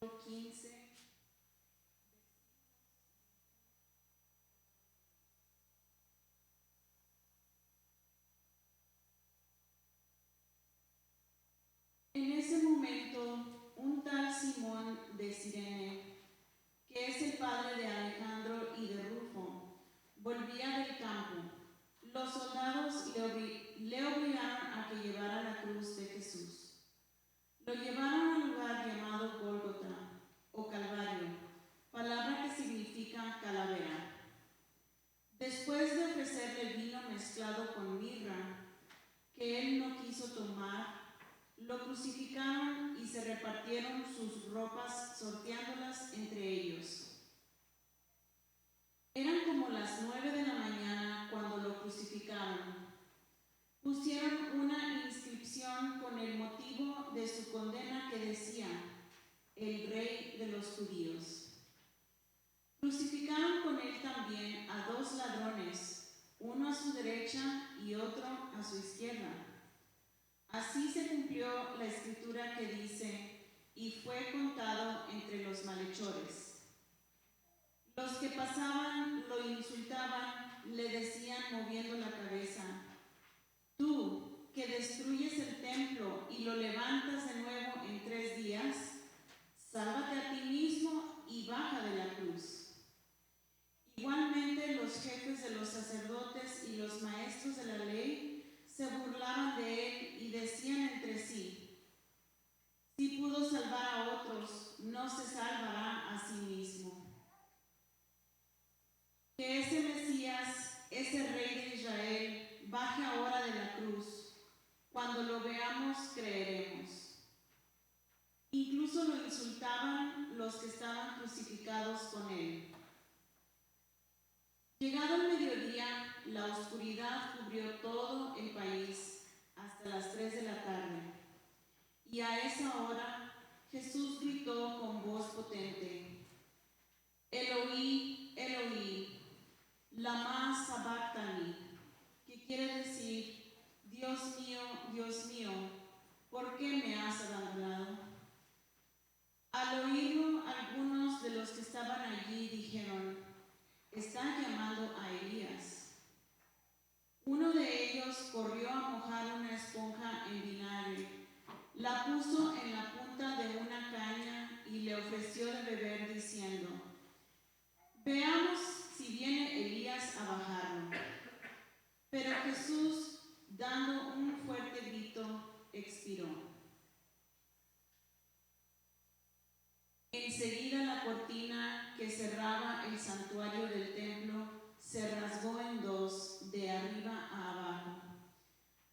15. En ese momento, un tal Simón de Cirene, que es el padre de Alejandro y de Rufo, volvía del campo. Los soldados le obligaron a que llevara la cruz de Jesús. Lo llevaron al lugar llamado Gólgota o Calvario, palabra que significa calavera. Después de ofrecerle vino mezclado con mirra, que él no quiso tomar, lo crucificaron y se repartieron sus ropas sorteándolas entre ellos. Eran como las 9 de la mañana cuando lo crucificaron. Pusieron una inscripción con el motivo de su condena que decía: el Rey de los Judíos. Crucificaron con él también a 2 ladrones, uno a su derecha y otro a su izquierda. Así se cumplió la escritura que dice: y fue contado entre los malhechores. Los que pasaban lo insultaban, le decían moviendo la cabeza: tú, que destruyes el templo y lo levantas de nuevo en 3 días, sálvate a ti mismo y baja de la cruz. Igualmente los jefes de los sacerdotes y los maestros de la ley se burlaban de él y decían entre sí: si pudo salvar a otros, no se salvará a sí mismo. Que ese Mesías, ese Rey de Israel, baje ahora de la cruz. Cuando lo veamos, creeremos. Incluso lo insultaban los que estaban crucificados con él. Llegado el mediodía, la oscuridad cubrió todo el país hasta las 3 de la tarde. Y a esa hora Jesús gritó con voz potente: Eloí, Eloí, lama sabactani, que quiere decir: Dios mío, ¿por qué me has abandonado? Al oírlo, algunos de los que estaban allí dijeron: está llamando a Elías. Uno de ellos corrió a mojar una esponja en vinagre, la puso en la punta de una caña y le ofreció de beber diciendo: veamos si viene Elías a bajarlo. Pero Jesús, dando un fuerte grito, expiró. Enseguida la cortina que cerraba el santuario del templo se rasgó en 2, de arriba a abajo.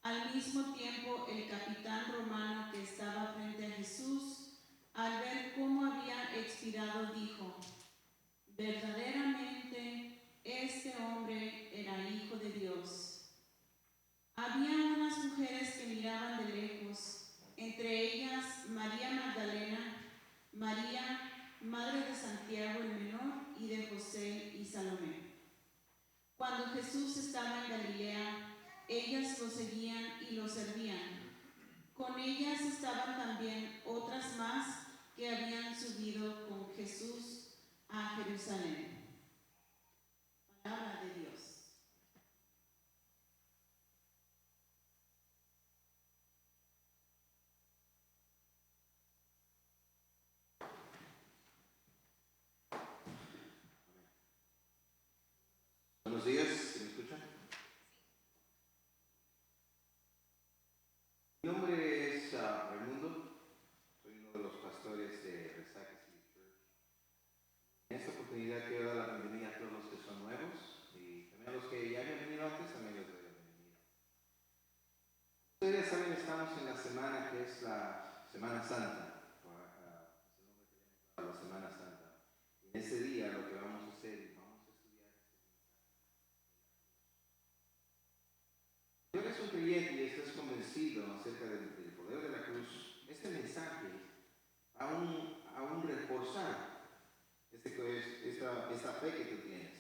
Al mismo tiempo, el capitán romano que estaba frente a Jesús, al ver cómo había expirado, dijo: verdaderamente, este hombre era hijo de Dios. Había unas mujeres que miraban de lejos, entre ellas María Magdalena, María, madre de Santiago el menor, y de José y Salomé. Cuando Jesús estaba en Galilea, ellas lo seguían y lo servían. Con ellas estaban también otras más que habían subido con Jesús a Jerusalén. Palabra de Dios. Buenos días, ¿se me escucha? Mi nombre es Raimundo, soy uno de los pastores de Resaca City Church. En esta oportunidad quiero dar la bienvenida a todos los que son nuevos y también a los que ya habían venido antes, también les doy la bienvenida. Ustedes saben, estamos en la semana que es la Semana Santa, es el nombre que le han dado, la Semana Santa. En ese día lo que vamos a hacer, vamos a estudiar si eres un creyente y estás convencido acerca del poder de la cruz, este mensaje aún reforzar esta fe que tú tienes.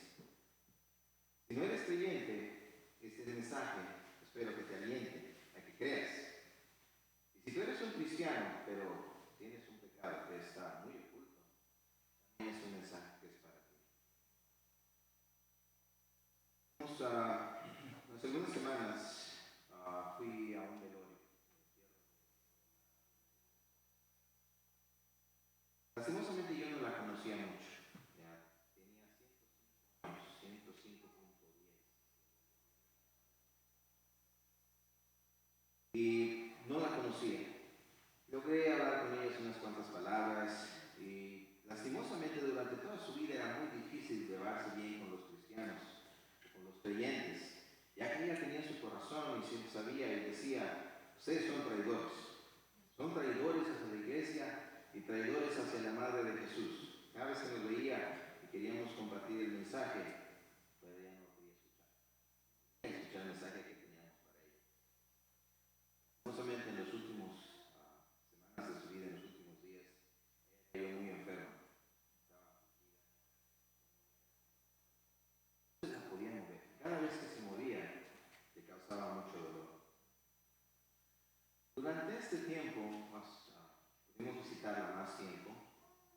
Si no eres creyente, este mensaje espero que te aliente a que creas. Y si tú eres un cristiano, pero tienes un pecado que está muy oculto, hace algunas semanas fui a un velorio. Lastimosamente yo no la conocía mucho. Ya, tenía 105 años, 105.10. Y no la conocía. Logré hablar con ellos unas cuantas palabras y lastimosamente durante toda su vida era muy difícil llevarse bien con los cristianos, con los creyentes, ya que ella tenía su corazón y siempre sabía y decía, ustedes son traidores hacia la iglesia y traidores hacia la Madre de Jesús. Cada vez que nos veía y queríamos compartir el mensaje, pues ella no quería escuchar el mensaje que teníamos para ella. No solamente en los últimos semanas de su vida, en los últimos días, ella cayó muy enferma. No se la podía mover. Cada vez que se movía, le causaba mucho dolor. Durante este tiempo, pudimos visitarla más tiempo,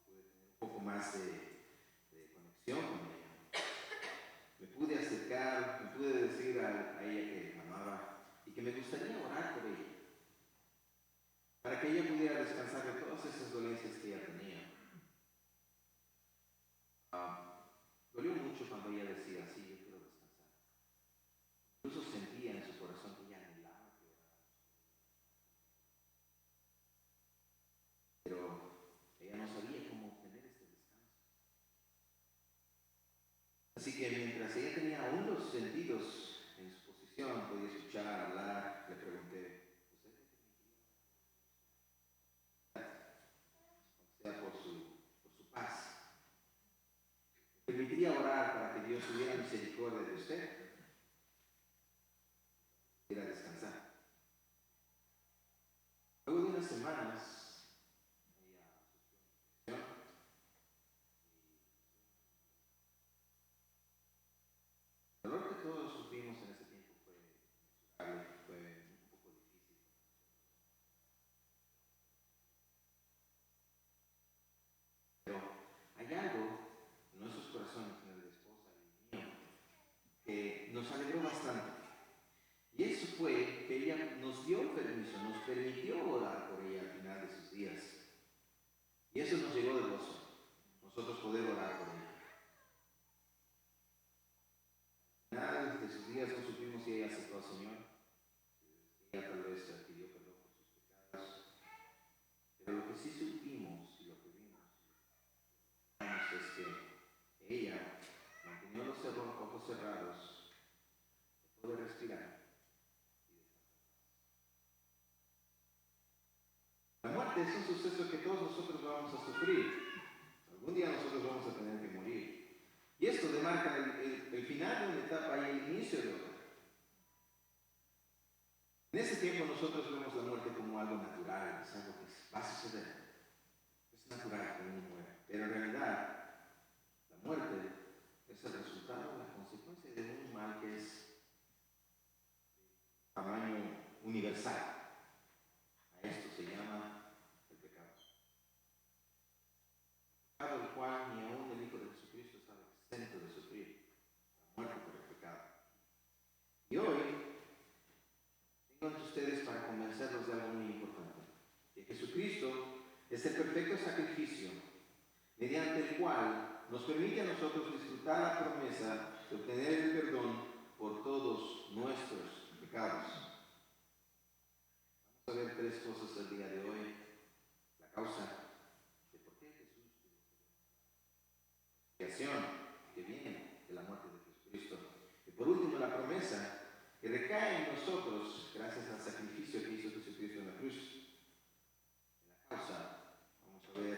pude tener un poco más de conexión con ella. Me pude acercar, me pude decir a ella que la amaba y que me gustaría orar por ella, para que ella pudiera descansar de todas esas dolencias que ella tenía. Dolió mucho cuando ella decía, sí, yo quiero descansar. Incluso sentía en su corazón que ella anhelaba que oráramos. Pero ella no sabía cómo obtener este descanso. Así que mientras ella tenía aún los sentidos en su posición, podía escuchar, hablar, le pregunté, ¿usted qué sea por su paz? ¿Me permitiría orar para que Dios tuviera misericordia de usted? Ir a descansar. Luego de unas semanas, ella sufrió una infección. El dolor que todos sufrimos en ese tiempo fue inexorable, fue un poco difícil. Pero hay algo en nuestros corazones, en el de esposa y mío, que nos alegró bastante. Y eso fue que ella nos dio permiso, nos permitió orar por ella al final de sus días. Y eso nos llegó de gozo, nosotros poder orar por ella. Al final de sus días no supimos si ella aceptó al Señor, si ella tal vez pidió perdón por sus pecados. Pero lo que sí supimos y lo que vimos es que ella mantenía los ojos cerrados, pudo respirar. La muerte es un suceso que todos nosotros vamos a sufrir. Algún día nosotros vamos a tener que morir. Y esto demarca el final de una etapa y el inicio de otra. En ese tiempo nosotros vemos la muerte como algo natural, es algo que va a suceder. Es natural que uno muera. Pero en realidad, la muerte es el resultado, la consecuencia de un mal que es tamaño universal. A esto se llama el pecado. Pecado el cual ni aún el Hijo de Jesucristo estaba exento de sufrir la muerte por el pecado. Y hoy tengo ante ustedes para convencerlos de algo muy importante, que Jesucristo es el perfecto sacrificio mediante el cual nos permite a nosotros disfrutar la promesa de obtener el perdón por todos nuestros pecados. Vamos a ver tres cosas el día de hoy. La causa de por qué Jesús tuvo que la expiación que viene de la muerte de Jesucristo. Y por último, la promesa que recae en nosotros gracias al sacrificio que hizo Jesucristo en la cruz. En la causa, vamos a ver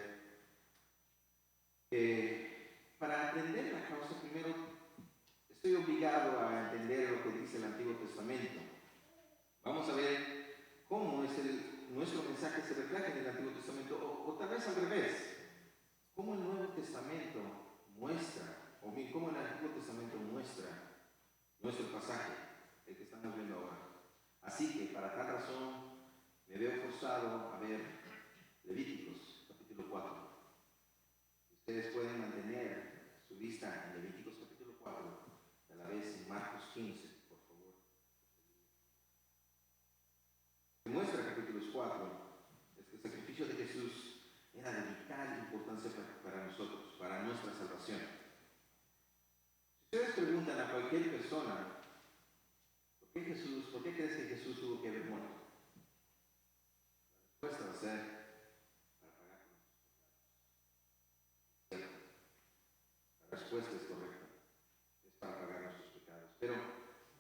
que para entender la causa, primero estoy obligado a entender lo que dice el Antiguo Testamento. Vamos a ver cómo nuestro mensaje se refleja en el Antiguo Testamento, o tal vez al revés. Cómo el Nuevo Testamento muestra, o bien cómo el Antiguo Testamento muestra nuestro pasaje, el que estamos viendo ahora. Así que, para tal razón, me veo forzado a ver Levíticos, capítulo 4. Ustedes pueden mantener su vista en Levíticos, capítulo 4, y a la vez en Marcos 15. era de vital importancia para nosotros, para nuestra salvación. Si ustedes preguntan a cualquier persona, ¿por qué crees que Jesús tuvo que haber muerto? La respuesta va a ser para pagar por nuestros pecados. La respuesta es correcta, es para pagar nuestros pecados. Pero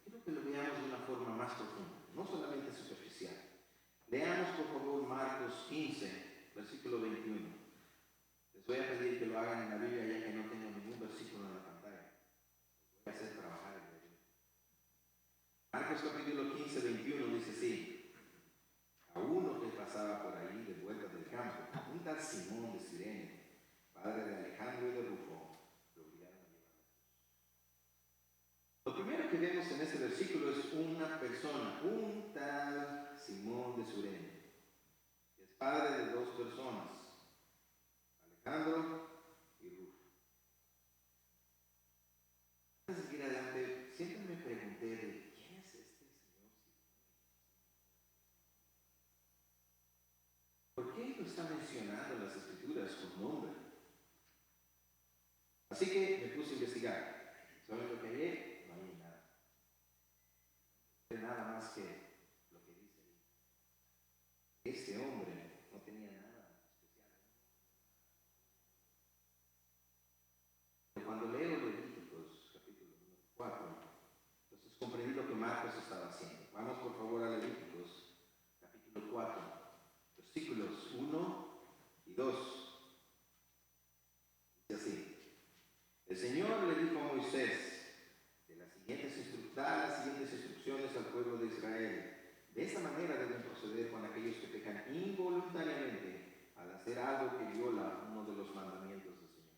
quiero que lo veamos de una forma más profunda, no solamente superficial. Leamos por favor Marcos 15, versículo 21. Les voy a pedir que lo hagan en la Biblia ya que no tengo ningún versículo en la pantalla. Voy a hacer trabajar en la Biblia. Marcos capítulo 15, 21 dice así: a uno que pasaba por ahí de vuelta del campo, un tal Simón de Cirene, padre de Alejandro y de Rufo, lo obligaron a llevar la cruz. Lo primero que vemos en este versículo es una persona, un tal Simón de Cirene, que es padre de dos personas, Alejandro y Rufo. Antes de seguir adelante, siempre me pregunté de quién es este señor Simón. ¿Por qué lo está mencionando en las escrituras con nombre? Así que me puse a investigar. ¿Saben lo que hay? No hay nada. No hay nada más que lo que dice ahí. Este hombre no tenía nada especial. Cuando leo Levíticos, capítulo 4, entonces comprendí lo que Marcos estaba haciendo. Vamos por favor a Levíticos, capítulo 4, versículos 1 y 2. Dice así: el Señor le dijo a Moisés, da las siguientes instrucciones al pueblo de Israel. De esa manera deben proceder con aquellos que pecan involuntariamente al hacer algo que viola uno de los mandamientos del Señor.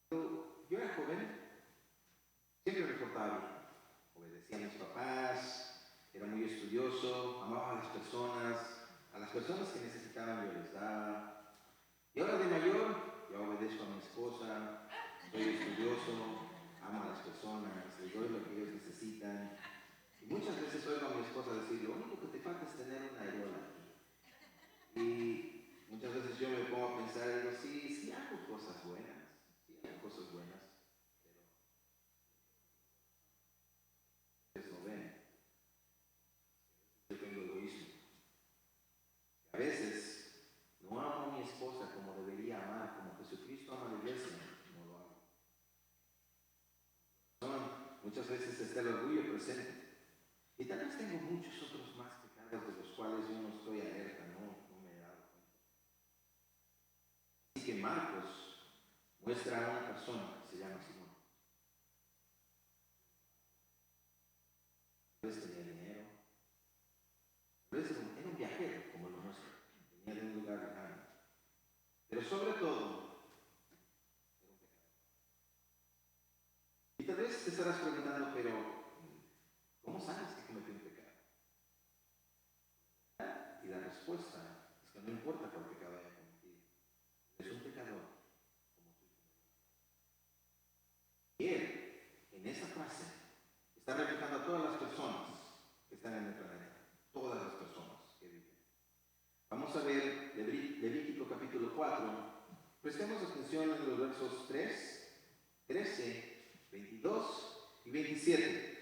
Cuando yo era joven, siempre me portaba bien. Obedecía a mis papás, era muy estudioso, amaba a las personas que necesitaban yo les daba. Y ahora de mayor, yo obedezco a mi esposa, soy estudioso, amo a las personas, les doy lo que ellos necesitan. Y muchas veces oigo a mi esposa decir, lo único que te falta es tener una areola. Y muchas veces yo me pongo a pensar y digo, sí hago cosas buenas, pero ustedes no ven. Yo tengo egoísmo. A veces no amo a mi esposa como debería amar, como Jesucristo ama a la iglesia, no lo amo. Muchas veces está el orgullo presente. Y tal vez tengo muchos otros más pecados de los cuales yo no estoy alerta, no me he dado cuenta. Así que Marcos muestra a una persona que se llama Simón. Tal vez tenía dinero, tal vez era un viajero, como lo muestra, venía de un lugar lejano. Pero sobre todo, era un pecador. Y tal vez te estarás preguntando, pero ¿cómo sabes que cometió un pecado? Y la respuesta es que no importa cuál pecado haya cometido, es un pecador como tú. Y él, en esa frase, está reflejando a todas las personas que están en el planeta, todas las personas que viven. Vamos a ver Levítico capítulo 4. Prestemos atención en los versos 3, 13, 22 y 27.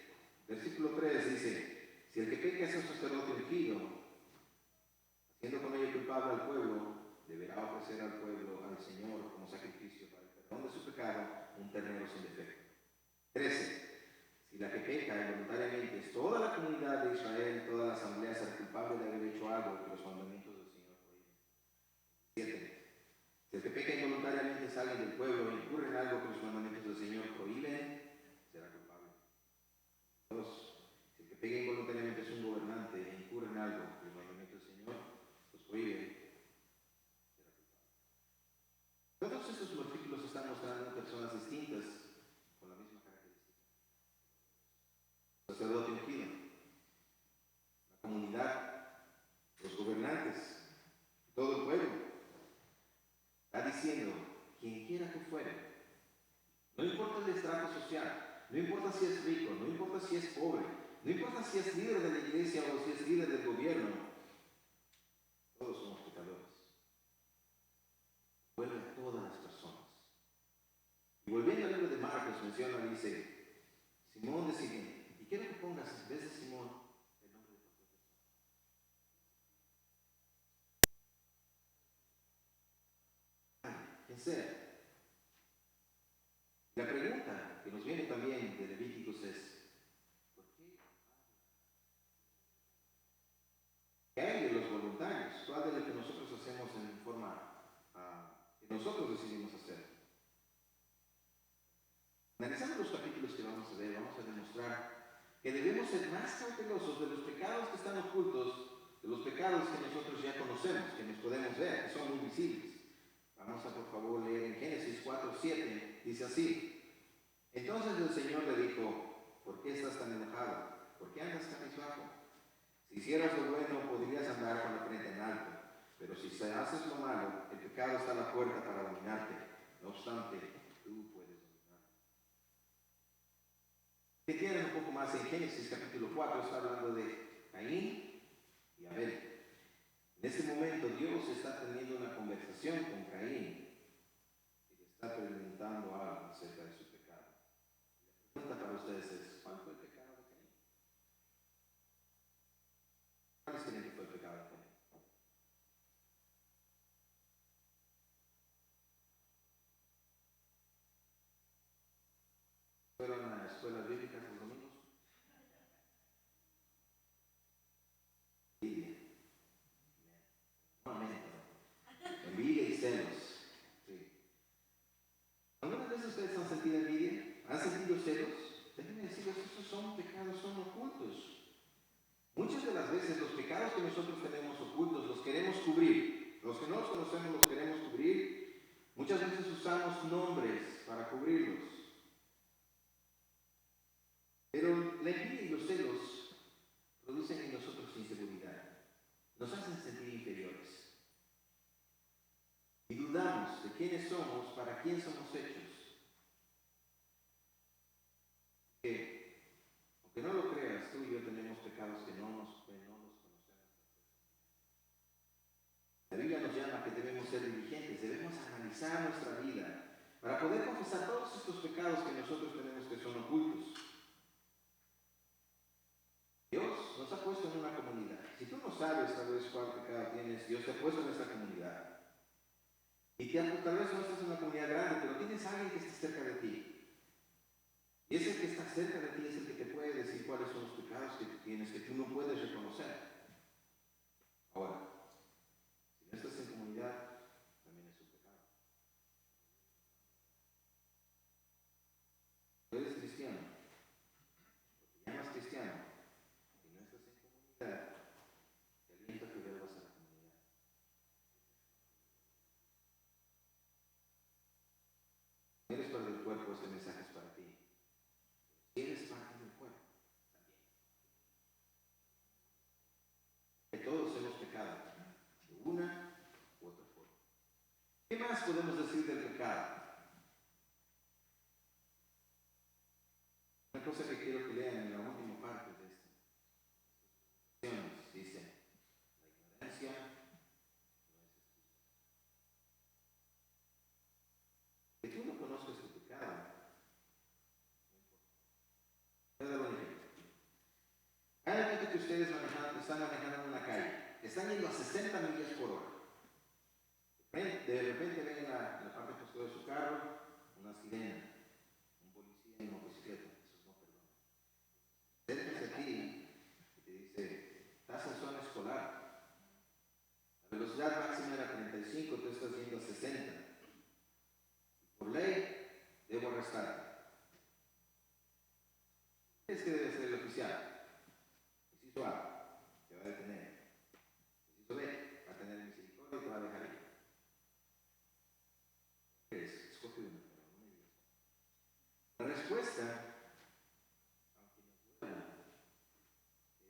Versículo 3 dice: si el que peca es un sacerdote ungido, haciendo con ello culpable al pueblo, deberá ofrecer al pueblo, al Señor, como sacrificio para el perdón de su pecado, un ternero sin defecto. 13. Si la que peca involuntariamente es toda la comunidad de Israel, toda la asamblea será culpable de haber hecho algo que los mandamientos del Señor prohíben. 7. Si el que peca involuntariamente es alguien del pueblo e incurre en algo que los mandamientos del Señor prohíben, será culpable. 2. Si el que peca involuntariamente es un gobernante e incurre en algo que los mandamientos del Señor los prohíben, será culpable. Todos estos versículos están mostrando personas distintas con la misma característica. Sacerdote ungido, la comunidad, los gobernantes, todo el pueblo. Está diciendo, quien quiera que fuere, no importa el estrato social, no importa si es rico, no importa si es pobre, no importa si es líder de la iglesia o si es líder del gobierno, menciona, dice, Simón de Sirene. Y quiero que pongas, en vez de Simón, el nombre de cualquier persona. Quien sea. La pregunta que nos viene también de Levíticos es, ¿por qué hay de los voluntarios? ¿Cuál de lo que nosotros hacemos en forma que nosotros decidimos hacer? Analizando los capítulos que vamos a ver, vamos a demostrar que debemos ser más cautelosos de los pecados que están ocultos, de los pecados que nosotros ya conocemos, que nos podemos ver, que son muy visibles. Vamos a por favor leer en Génesis 4:7, dice así. Entonces el Señor le dijo, ¿por qué estás tan enojado? ¿Por qué andas cabizbajo? Si hicieras lo bueno, podrías andar con la frente en alto, pero si haces lo malo, el pecado está a la puerta para dominarte. No obstante, tú puedes dominarlo. Si quieren un poco más en Génesis capítulo 4, está hablando de Caín y Abel. En este momento Dios está teniendo una conversación con Caín y le está preguntando algo acerca de su pecado. La pregunta para ustedes es, ¿cuál fue el pecado de Caín? ¿Cuál creen que fue el pecado de Caín? ¿Fueron a las escuelas bíblicas los domingos? Envidia. Envidia y celos. Sí. ¿Algunas veces ustedes han sentido envidia? ¿Han sentido celos? Déjenme decirles, esos son pecados, son ocultos. Muchas de las veces los pecados que nosotros tenemos ocultos los queremos cubrir. Los que no los conocemos los queremos cubrir. Muchas veces usamos nombres para cubrirlos. Pero la envidia y los celos producen en nosotros inseguridad. Nos hacen sentir inferiores. Y dudamos de quiénes somos, para quién somos hechos. Que, aunque no lo creas, tú y yo tenemos pecados que no los conocemos. La Biblia nos llama que debemos ser diligentes, debemos analizar nuestra vida para poder confesar todos estos pecados que nosotros tenemos que son ocultos. Dios nos ha puesto en una comunidad. Si tú no sabes tal vez cuál pecado tienes, Dios te ha puesto en esta comunidad. Y tal vez no estás en una comunidad grande, pero tienes a alguien que está cerca de ti. Y ese que está cerca de ti es el que te puede decir cuáles son los pecados que tú tienes, que tú no puedes reconocer. Ahora, si no estás en comunidad, también es un pecado. Tú eres cristiano, o te llamas cristiano, y no estás en comunidad, te aliento a que vuelvas a la comunidad. Si eres parte del cuerpo, este mensaje es para ti. Si eres parte del cuerpo, también. Que todos hemos pecado, de una u otra forma. ¿Qué más podemos decir del pecado? Una cosa que quiero que lean en la última parte de esta dice, la ignorancia no es excusa. Que tú no conozcas tu pecado, no importa. Voy a dar un ejemplo. Hagan cuenta que ustedes están manejando en una calle, están yendo a 60 millas por hora. De repente ven en la parte posterior de su carro una sirena, un policía en motocicleta, esos no perdonan. Acérquense aquí y te dice, estás en zona escolar, la velocidad máxima era 35, tú estás yendo a 60. Por ley, debo arrestarte. ¿Qué es que debe hacer el oficial? Inciso A, te va a detener. Inciso B, va a tener misericordia y te va a dejar ir. ¿Qué es? Escoge una, pero no me digas. La respuesta, aunque nos duela, es que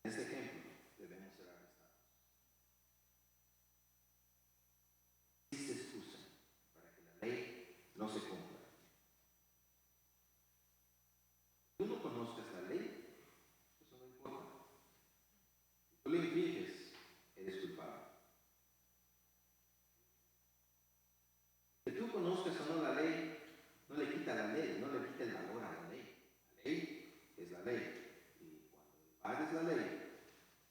en este ejemplo debemos ser arrestados. la ley,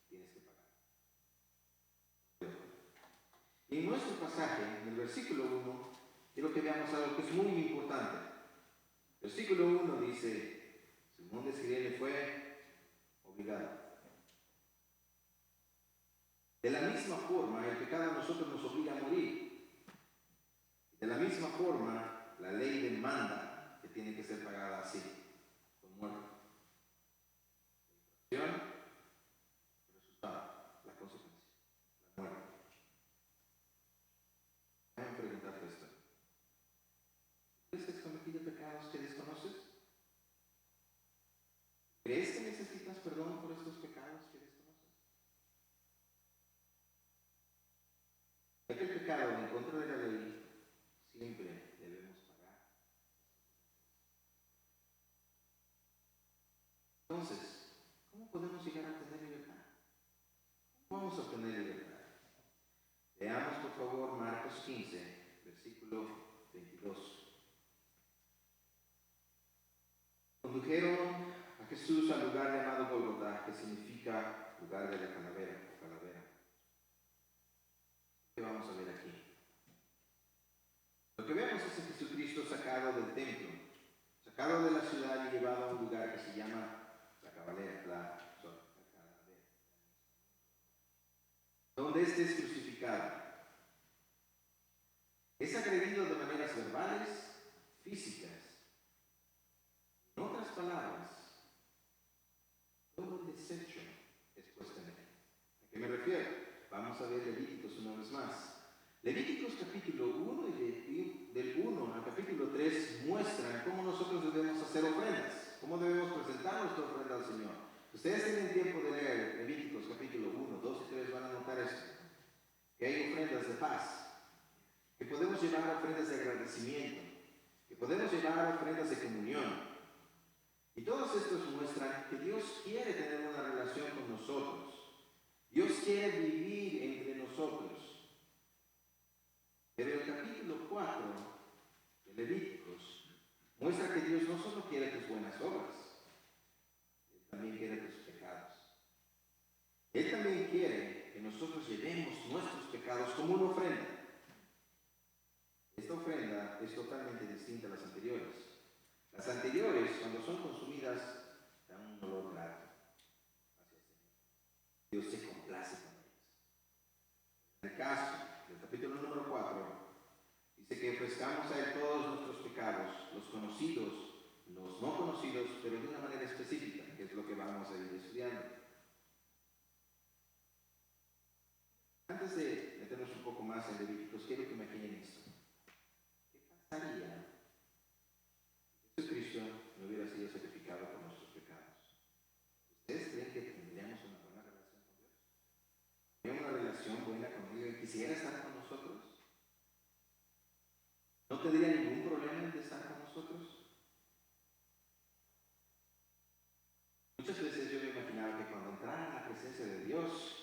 tienes que pagar. Y en nuestro pasaje, en el versículo 1, quiero que veamos algo que es muy importante. Versículo 1 dice, Simón de Cirene fue obligado. De la misma forma, el pecado a nosotros nos obliga a morir. De la misma forma, la ley demanda que tiene que ser pagada así, con muerte. La infracción, el resultado, la consecuencia, la muerte. Déjame preguntarte esto. ¿Crees que has cometido pecados que desconoces? ¿Crees que necesitas perdón por estos pecados que desconoces? Ya que el pecado en contra de la ley siempre debemos pagar. Entonces, ¿cómo podemos llegar a obtener libertad? ¿Cómo vamos a obtener libertad? Veamos por favor Marcos 15, versículo 22. Condujeron a Jesús al lugar llamado Gólgota, que significa lugar de la calavera o calavera. ¿Qué vamos a ver aquí? Lo que vemos es a Jesucristo sacado del templo, sacado de la ciudad y llevado a un lugar que se llama la calavera, donde éste es crucificado. Es agredido de maneras verbales, físicas. En otras palabras, todo el desecho es puesto en él. ¿A qué me refiero? Vamos a ver Levíticos una vez más. Levíticos capítulo 1 y del 1 al capítulo 3 muestran cómo nosotros debemos hacer ofrendas, cómo debemos presentar nuestra ofrenda al Señor. Ustedes tienen tiempo de leer Levíticos capítulo 1, 2 y 3, van a notar esto, que hay ofrendas de paz, que podemos llevar ofrendas de agradecimiento, que podemos llevar ofrendas de comunión. Y todos estos muestran que Dios quiere tener una relación con nosotros. Dios quiere vivir entre nosotros. Pero el capítulo 4 de Levíticos muestra que Dios no solo quiere tus buenas obras, Él también quiere tus pecados. Él también quiere que nosotros llevemos nuestros pecados como una ofrenda. Esta ofrenda es totalmente distinta a las anteriores. Las anteriores, cuando son consumidas, dan un olor grato hacia el Señor. Dios se complace con ellas. En el caso del capítulo número 4, dice que ofrezcamos a Él todos nuestros pecados, los conocidos, los no conocidos, pero de una manera específica, que es lo que vamos a ir estudiando. Antes de meternos un poco más en Levíticos, quiero que imaginen esto. ¿Qué pasaría si Jesucristo no hubiera sido sacrificado por nuestros pecados? ¿Ustedes creen que tendríamos una buena relación con Dios? ¿Tendríamos una relación buena con Dios y quisiera estar con nosotros? ¿No tendría ningún problema en estar con nosotros? Muchas veces yo me imaginaba que cuando entrara en la presencia de Dios,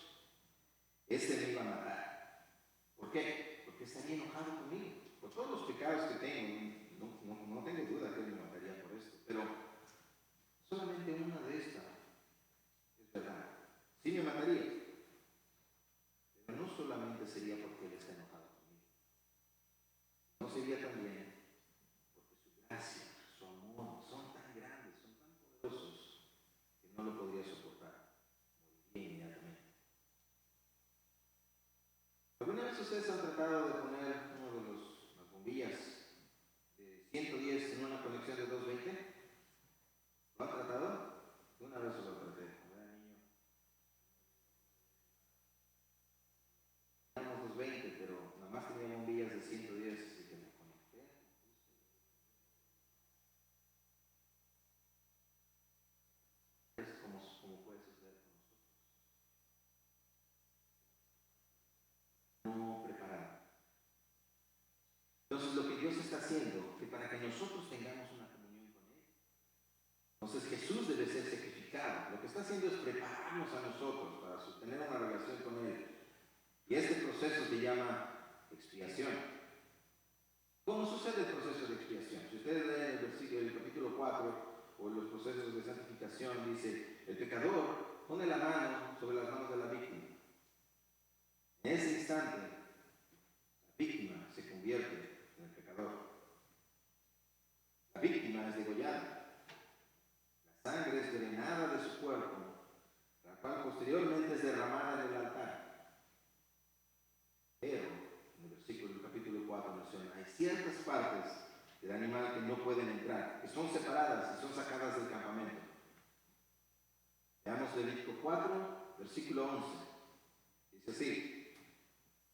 me iba a matar. ¿Por qué? Porque estaría enojado conmigo. Por todos los pecados que tengo, no tengo duda que Él me mataría por esto. Pero solamente una de estas es verdad. Sí me mataría. Pero no solamente sería porque Él está enojado conmigo. No sería también porque su gracia, su amor, son tan grandes, son tan poderosos, que no lo podría soportar. Moriría inmediatamente. ¿Alguna vez ustedes han tratado de poner uno de las bombillas de 110 en una conexión de 220? ¿Lo han tratado? Una vez lo traté. Cuando era niño. Teníamos 220, pero nada más tenía bombillas de 110, así que me conecté. Es como puede suceder con nosotros. No preparado. Entonces lo que Dios está haciendo, que para que nosotros tengamos una comunión con Él, entonces Jesús debe ser sacrificado. Lo que está haciendo es prepararnos a nosotros para tener una relación con Él. Y este proceso se llama expiación. ¿Cómo sucede el proceso de expiación? Si ustedes leen el versículo del capítulo 4 o los procesos de santificación, dice, el pecador pone la posteriormente es derramada en el altar. Pero, en el versículo del capítulo 4 menciona, hay ciertas partes del animal que no pueden entrar, que son separadas y son sacadas del campamento. Veamos Levítico 4, versículo 11. Dice así: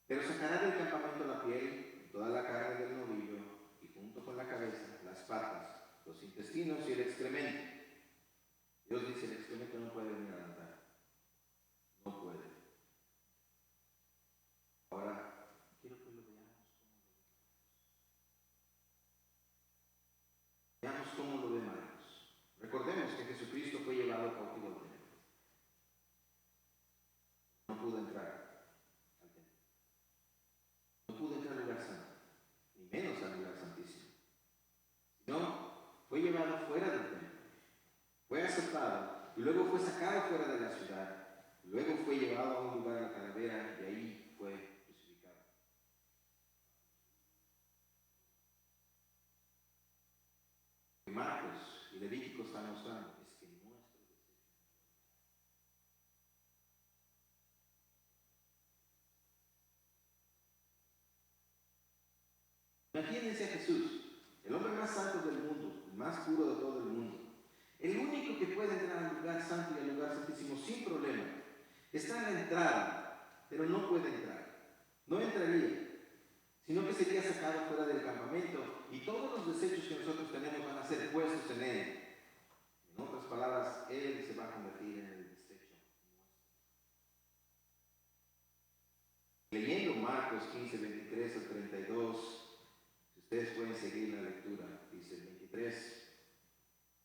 pero sacará del campamento la piel, toda la carne del novillo, y junto con la cabeza, las patas, los intestinos y el excremento. Dios dice: el excremento no puede venir al altar. No puede. Ahora, quiero que lo veamos. Veamos cómo lo ve Marcos. Recordemos que Jesucristo fue llevado cautivo al templo. No pudo entrar al templo. No pudo entrar al lugar santo, ni menos al lugar santísimo. No, fue llevado fuera del templo. Fue aceptado y luego fue sacado fuera de la ciudad. Luego fue llevado a un lugar, a la calavera, y ahí fue crucificado. Lo que Marcos y Levítico están mostrando es que nuestro desecho. Imagínense a Jesús, el hombre más santo del mundo, el más puro de todo el mundo, el único que puede entrar al lugar santo y al lugar santísimo sin problema. Está en la entrada, pero no puede entrar. No entraría, sino que sería sacado fuera del campamento y todos los desechos que nosotros tenemos van a ser puestos en él. En otras palabras, él se va a convertir en el desecho nuestro. Leyendo Marcos 15, 23 al 32, si ustedes pueden seguir la lectura, dice el 23,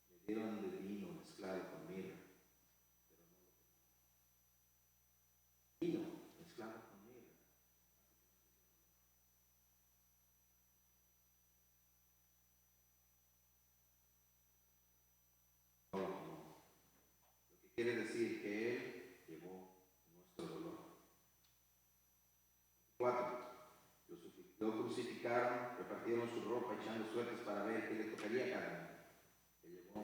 le dieron de vino mezclado con mirra, pero no lo tomaron. Vino mezclado con mirra. No lo tomó. Lo que quiere decir que él llevó nuestro dolor. 4. Lo crucificaron, repartieron su ropa echando suertes para ver qué le tocaría a cada uno. Él llevó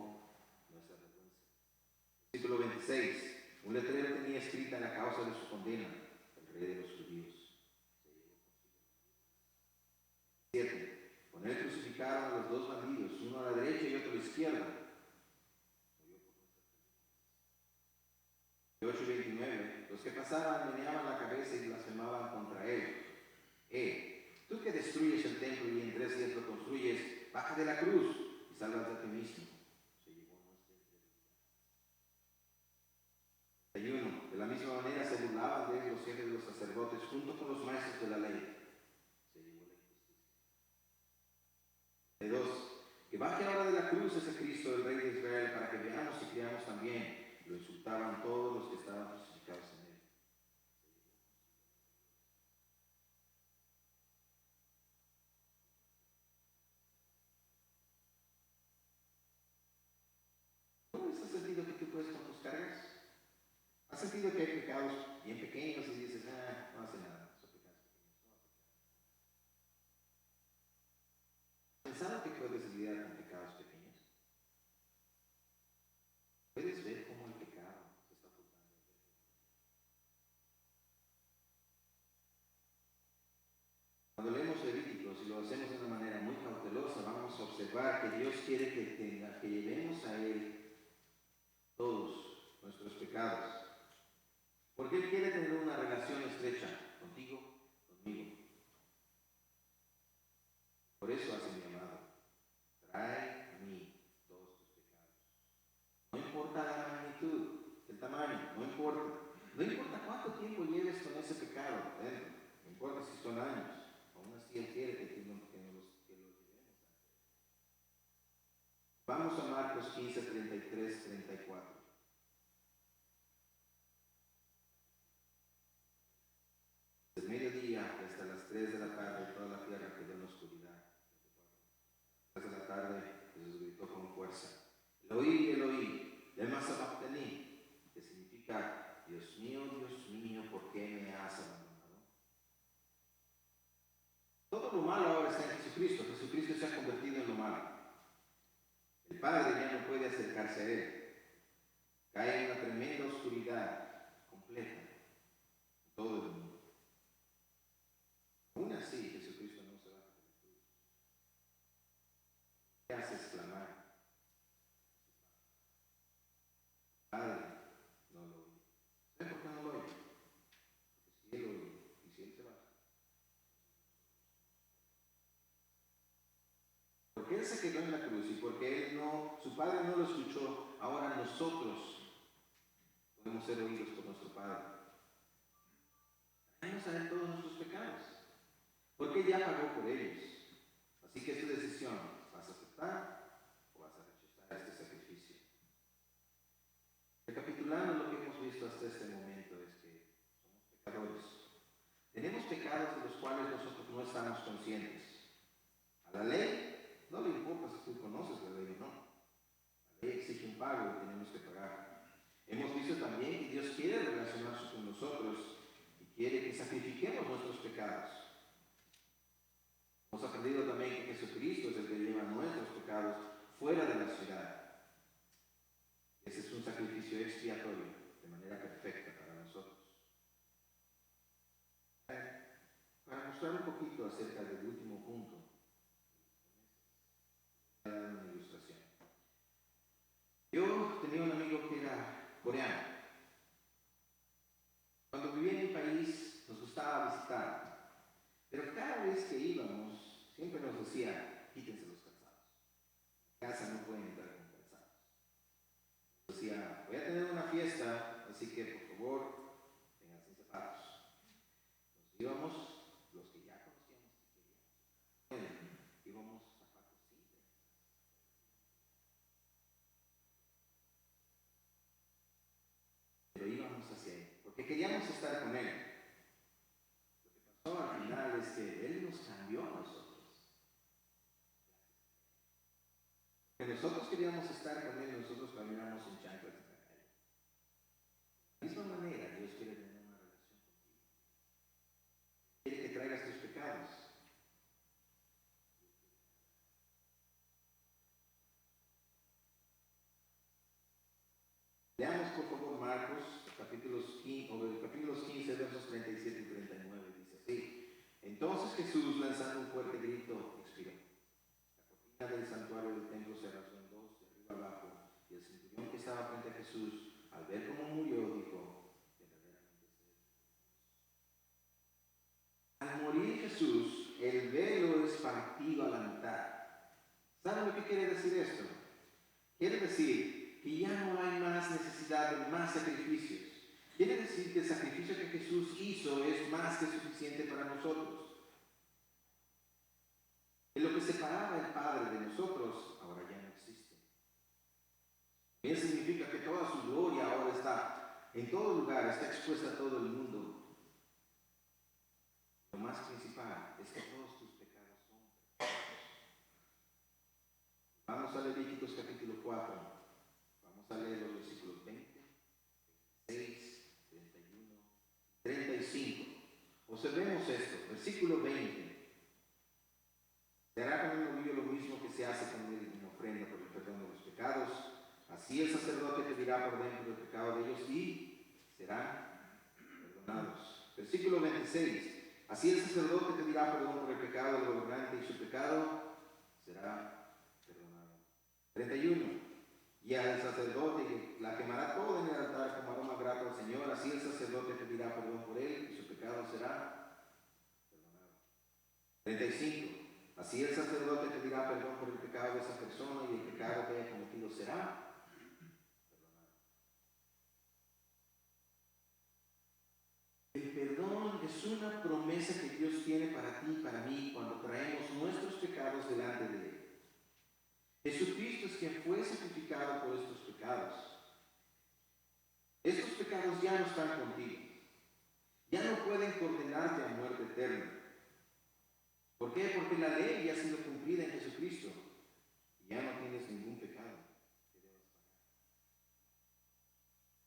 nuestra vergüenza. Versículo 26. Un letrero tenía escrita la causa de su condena: el rey de los judíos. 7. Con él crucificaron a los dos bandidos, uno a la derecha y otro a la izquierda. 8 y 29. Los que pasaban meneaban la cabeza y blasfemaban contra él. Tú que destruyes el templo y en 3 días lo construyes, baja de la cruz y sálvate a ti mismo. Se llevó nuestra incredulidad. 31. De la misma manera se burlaban de él los jefes de los sacerdotes junto con los maestros de la ley. Se llevó la injusticia. 32. Que baje ahora de la cruz ese Cristo, el Rey de Israel, para que veamos y creamos también. Lo insultaban todos los que estaban crucificados en él. ¿No has sentido que tú puedes con tus cargas? ¿Has sentido que hay pecados bien pequeños y dices, no hace nada, son pecados pequeños? ¿Has pensado que puedes lidiar con pecados pequeños? Puedes ver cómo el pecado se está ocultando. Cuando leemos Levíticos y lo hacemos de una manera muy cautelosa, vamos a observar que Dios quiere que llevemos a Él todos nuestros pecados. Porque Él quiere tener una relación estrecha contigo, conmigo. Por eso hace mi amado: trae a mí todos tus pecados. No importa la magnitud, el tamaño, no importa. No importa cuánto tiempo lleves con ese pecado dentro, no importa si son años, aún así Él quiere que lo llevemos. Vamos a Marcos 15, 33, 34. Desde el mediodía hasta las 3 de la tarde toda la tierra quedó en oscuridad. 3 de la tarde Jesús gritó con fuerza: Eloí, Eloí, lema sabactani, que significa: Dios mío, ¿por qué me has abandonado? Todo lo malo ahora está en Jesucristo. Jesucristo se ha convertido en lo malo. Padre ya no puede acercarse a él. Cae en una tremenda oscuridad, completa en todo el mundo. Aún así, Jesucristo no se baja de la cruz. ¿Qué hace exclamar? Padre, no lo oye. ¿Saben por qué no lo oye? Porque si Él oye y si Él se baja, porque Él se quedó en la cruz y porque su Padre no lo escuchó, ahora nosotros podemos ser oídos por nuestro Padre. Vamos a ver todos nuestros pecados, porque Él ya pagó por ellos. Así que es tu decisión, ¿vas a aceptar o vas a rechazar este sacrificio? Recapitulando lo que hemos visto hasta este momento es que somos pecadores. Tenemos pecados de los cuales nosotros no estamos conscientes. A la ley no le importa si tú conoces la ley o no. La ley exige un pago y tenemos que pagar. Hemos visto también que Dios quiere relacionarse con nosotros y quiere que sacrifiquemos nuestros pecados. Hemos aprendido también que Jesucristo es el que lleva nuestros pecados fuera de la ciudad. Ese es un sacrificio expiatorio de manera perfecta para nosotros. Para mostrar un poquito acerca del último punto, voy a dar una ilustración. Yo tenía un amigo que era coreano. Cuando vivía en mi país nos gustaba visitar, pero cada vez que íbamos siempre nos decía, quítense los calzados. En casa no pueden entrar con calzados. Nos decía, voy a tener una fiesta, así que por favor, vengan sin zapatos. Nos íbamos, los que ya conocíamos que queríamos, íbamos zapatos simples. Pero íbamos hacia él, porque queríamos estar con él. Lo que pasó al final es que él nos cambió a nosotros. Que nosotros queríamos estar con él, nosotros caminamos en chanclas en la calle. De la misma manera, Dios quiere tener una relación contigo. Quiere que traigas tus pecados. Leamos por favor Marcos, capítulos 15, versos 37 y 39, dice así. Entonces Jesús, lanzando un fuerte grito, expiró. La cortina del santuario del templo se rasgó en dos, de arriba abajo, y el centurión que estaba frente a Jesús, al ver cómo murió, dijo, verdaderamente es él. Al morir Jesús, el velo es partido a la mitad. ¿Saben lo que quiere decir esto? Quiere decir que ya no hay más necesidad de más sacrificios. Quiere decir que el sacrificio que Jesús hizo es más que suficiente para nosotros. En lo que separaba al Padre de nosotros, ahora ya no existe. Bien significa que toda su gloria ahora está en todo lugar, está expuesta a todo el mundo. Lo más principal es que todos tus pecados son perdonados. Vamos a Levíticos capítulo 4. Vamos a leer los versículos 20, 26, 31, 35. Observemos esto. Versículo 20. Se hará con el novillo lo mismo que se hace con él en ofrenda por el perdón de los pecados. Así el sacerdote pedirá por dentro el pecado de ellos y serán perdonados. Versículo 26. Así el sacerdote pedirá perdón por el pecado del gobernante y su pecado será perdonado. 31. Y al sacerdote la quemará toda en el altar como aroma grato al Señor. Así el sacerdote pedirá perdón por él y su pecado será perdonado. 35. Así el sacerdote pedirá perdón por el pecado de esa persona y el pecado que haya cometido será perdonado. El perdón es una promesa que Dios tiene para ti y para mí cuando traemos nuestros pecados delante de Él. Jesucristo es quien fue sacrificado por estos pecados. Estos pecados ya no están contigo. Ya no pueden condenarte a muerte eterna. ¿Por qué? Porque la ley ya ha sido cumplida en Jesucristo. Y ya no tienes ningún pecado que debas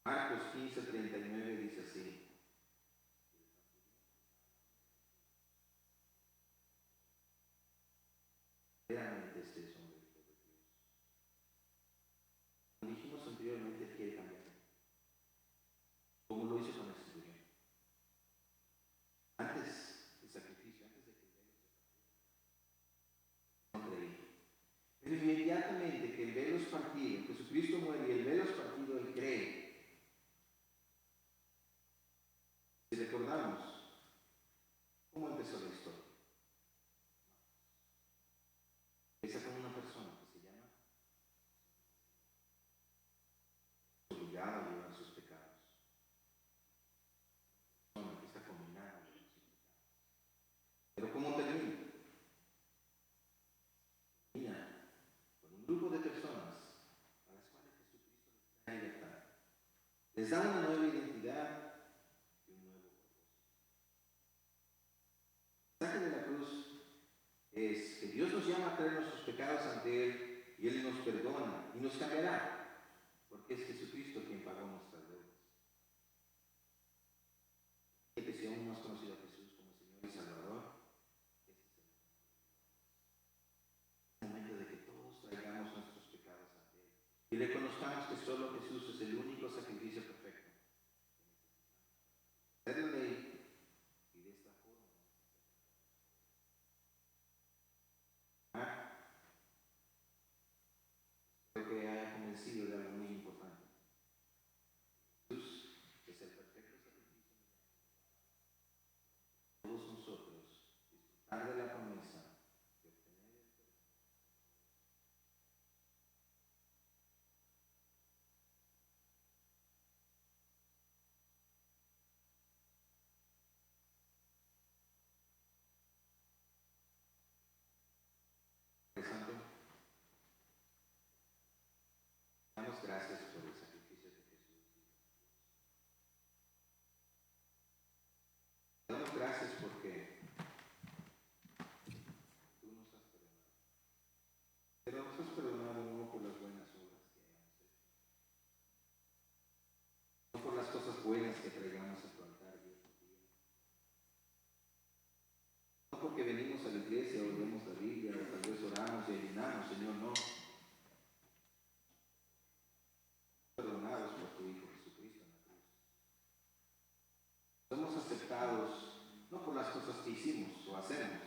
pagar. Marcos 15, 39 dice así. Verdaderamente este es hombre de Dios. Como dijimos anteriormente, Él quiere cambiar. Como lo hizo con el Pero inmediatamente que el velo es partido, Jesucristo muere y el velo es partido, Él cree. Si recordamos cómo empezó la historia. Empieza con una persona que se llama obligada a llevar sus pecados. Una persona que está condenada a llevar sus pecados. Pero ¿cómo termina? Termina con un grupo de personas a las cuales Jesucristo les trae libertad. Les da una nueva identidad y un nuevo propósito. El mensaje de la cruz es que Dios nos llama a traer nuestros pecados ante Él y Él nos perdona y nos cambiará, porque es Jesucristo quien pagó nuestras deudas. Y que si aún no has conocido a Jesús como Señor y Salvador, este es el momento de que todos traigamos nuestros pecados ante Él y reconozcamos que solo Jesús es el único sacrificio perfecto. Hacer la ley y de esta forma. Creo que haya convencido de algo muy importante. Jesús es el perfecto sacrificio de todos nosotros, disfrutar de la promesa de obtener el perdón. Santo, damos gracias por el sacrificio de Jesús. Damos gracias porque tú nos has perdonado. Pero nos has perdonado no por las buenas obras que hayamos hecho, no por las cosas buenas que traigamos a tu altar día por día, no porque venimos a la iglesia o leemos la Biblia o tal vez oramos y ayunamos, Señor, no. Perdonados por tu Hijo Jesucristo en la cruz. Somos aceptados no por las cosas que hicimos o hacemos,